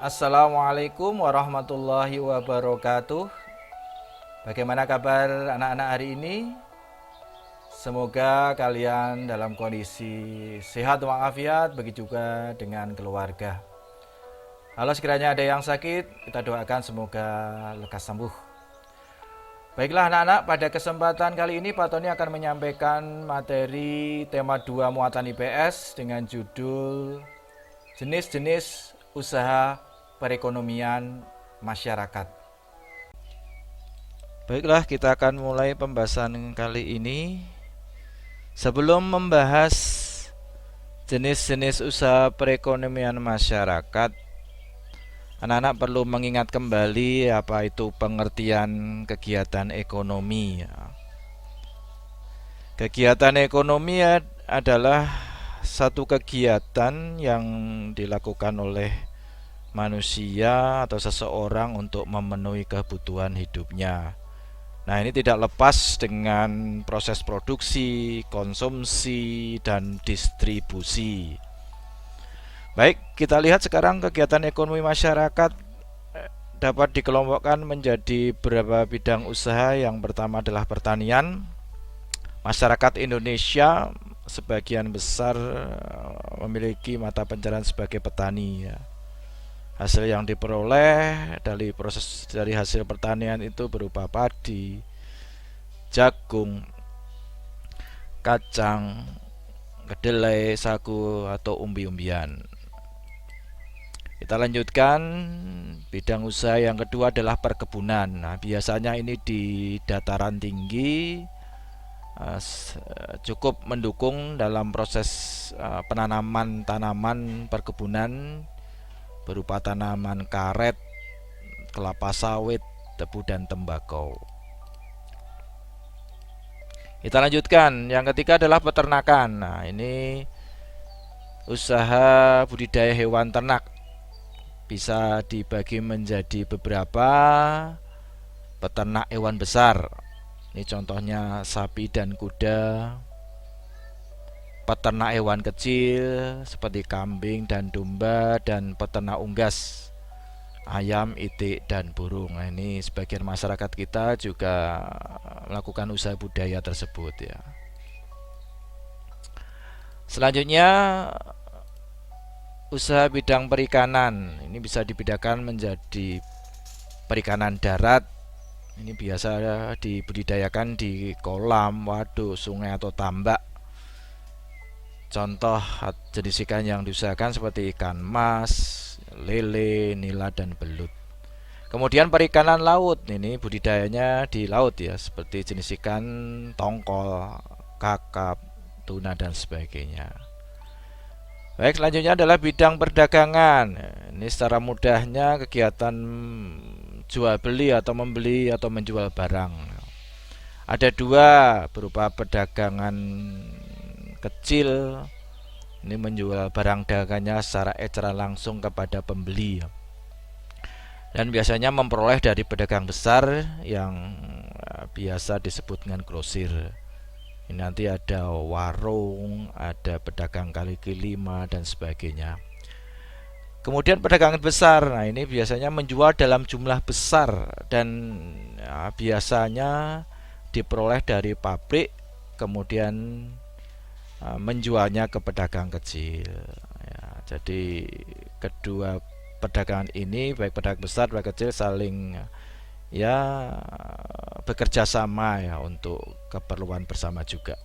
Assalamualaikum warahmatullahi wabarakatuh. Bagaimana kabar anak-anak hari ini? Semoga kalian dalam kondisi sehat walafiat, begitu juga dengan keluarga. Kalau sekiranya ada yang sakit, kita doakan semoga lekas sembuh. Baiklah anak-anak, pada kesempatan kali ini Pak Tony akan menyampaikan materi tema 2 muatan IPS dengan judul jenis-jenis usaha perekonomian masyarakat. Baiklah, kita akan mulai pembahasan kali ini. Sebelum membahas jenis-jenis usaha perekonomian masyarakat, anak-anak perlu mengingat kembali apa itu pengertian kegiatan ekonomi. Kegiatan ekonomi adalah satu kegiatan yang dilakukan oleh manusia atau seseorang untuk memenuhi kebutuhan hidupnya. Nah, ini tidak lepas dengan proses produksi, konsumsi, dan distribusi. Baik, kita lihat sekarang kegiatan ekonomi masyarakat dapat dikelompokkan menjadi beberapa bidang usaha. Yang pertama adalah pertanian. Masyarakat Indonesia sebagian besar memiliki mata pencaharian sebagai petani ya. Hasil yang diperoleh dari hasil pertanian itu berupa padi, jagung, kacang, kedelai, sagu, atau umbi-umbian. Kita lanjutkan, bidang usaha yang kedua adalah perkebunan. Nah, biasanya ini di dataran tinggi, cukup mendukung dalam proses penanaman tanaman perkebunan berupa tanaman karet, kelapa sawit, tebu, dan tembakau. Kita lanjutkan, yang ketiga adalah peternakan. Nah, ini usaha budidaya hewan ternak. Bisa dibagi menjadi beberapa peternak hewan besar. Ini contohnya sapi dan kuda. Peternak hewan kecil seperti kambing dan domba, dan peternak unggas, ayam, itik, dan burung. Nah, ini sebagian masyarakat kita juga melakukan usaha budaya tersebut ya. Selanjutnya usaha bidang perikanan. Ini bisa dibedakan menjadi perikanan darat. Ini biasa dibudidayakan di kolam, waduk, sungai, atau tambak. Contoh jenis ikan yang diusahakan seperti ikan mas, lele, nila, dan belut. Kemudian perikanan laut, ini budidayanya di laut ya, seperti jenis ikan tongkol, kakap, tuna, dan sebagainya. Baik, selanjutnya adalah bidang perdagangan. Ini secara mudahnya kegiatan jual beli atau membeli atau menjual barang. Ada dua, berupa perdagangan kecil, ini menjual barang dagangannya secara langsung kepada pembeli, dan biasanya memperoleh dari pedagang besar yang biasa disebut dengan grosir. Ini nanti ada warung, ada pedagang kaki lima, dan sebagainya. Kemudian perdagangan besar, nah ini biasanya menjual dalam jumlah besar dan biasanya diperoleh dari pabrik, kemudian menjualnya ke pedagang kecil ya. Jadi kedua perdagangan ini, baik pedagang besar dan kecil, saling ya bekerja sama ya untuk keperluan bersama juga.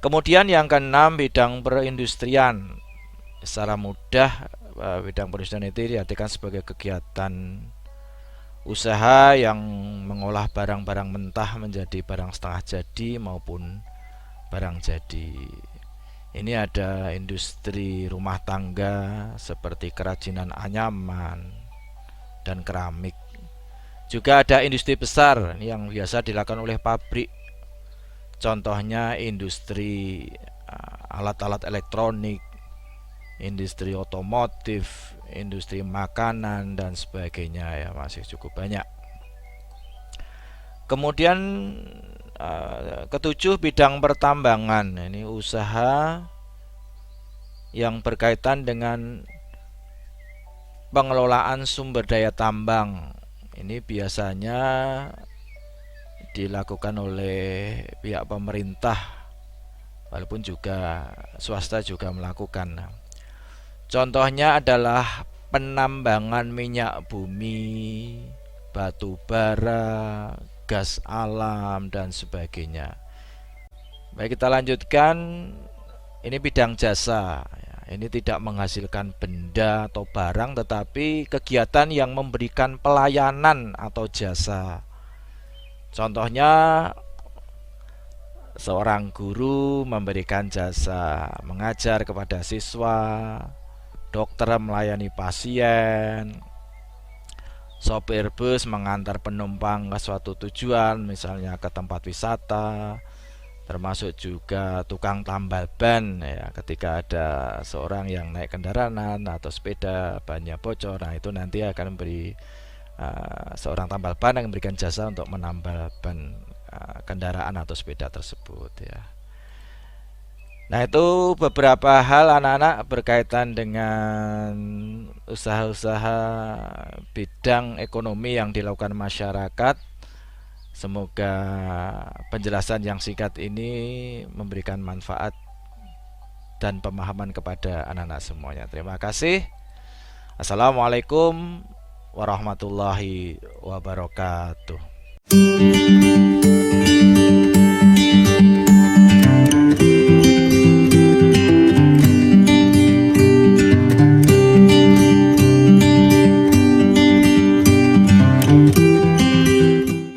Kemudian yang keenam, bidang perindustrian. Secara mudah, bidang perindustrian itu diartikan sebagai kegiatan usaha yang mengolah barang-barang mentah menjadi barang setengah jadi maupun barang jadi. Ini ada industri rumah tangga seperti kerajinan anyaman dan keramik. Juga ada industri besar yang biasa dilakukan oleh pabrik. Contohnya industri alat-alat elektronik, industri otomotif, industri makanan, dan sebagainya ya, masih cukup banyak. Kemudian ketujuh, bidang pertambangan. Ini usaha yang berkaitan dengan pengelolaan sumber daya tambang. Ini biasanya dilakukan oleh pihak pemerintah, walaupun juga swasta juga melakukan. Contohnya adalah penambangan minyak bumi, batu bara, gas alam, dan sebagainya. Baik, kita lanjutkan. Ini bidang jasa. Ini tidak menghasilkan benda atau barang, tetapi kegiatan yang memberikan pelayanan atau jasa. Contohnya, seorang guru memberikan jasa mengajar kepada siswa, dokter melayani pasien, sopir bus mengantar penumpang ke suatu tujuan, misalnya ke tempat wisata, termasuk juga tukang tambal ban ya, ketika ada seorang yang naik kendaraan atau sepeda bannya bocor, nah itu nanti akan memberi seorang tambal ban yang memberikan jasa untuk menambal ban kendaraan atau sepeda tersebut ya. Nah, itu beberapa hal anak-anak berkaitan dengan usaha-usaha bidang ekonomi yang dilakukan masyarakat. Semoga penjelasan yang singkat ini memberikan manfaat dan pemahaman kepada anak-anak semuanya. Terima kasih. Assalamualaikum warahmatullahi wabarakatuh.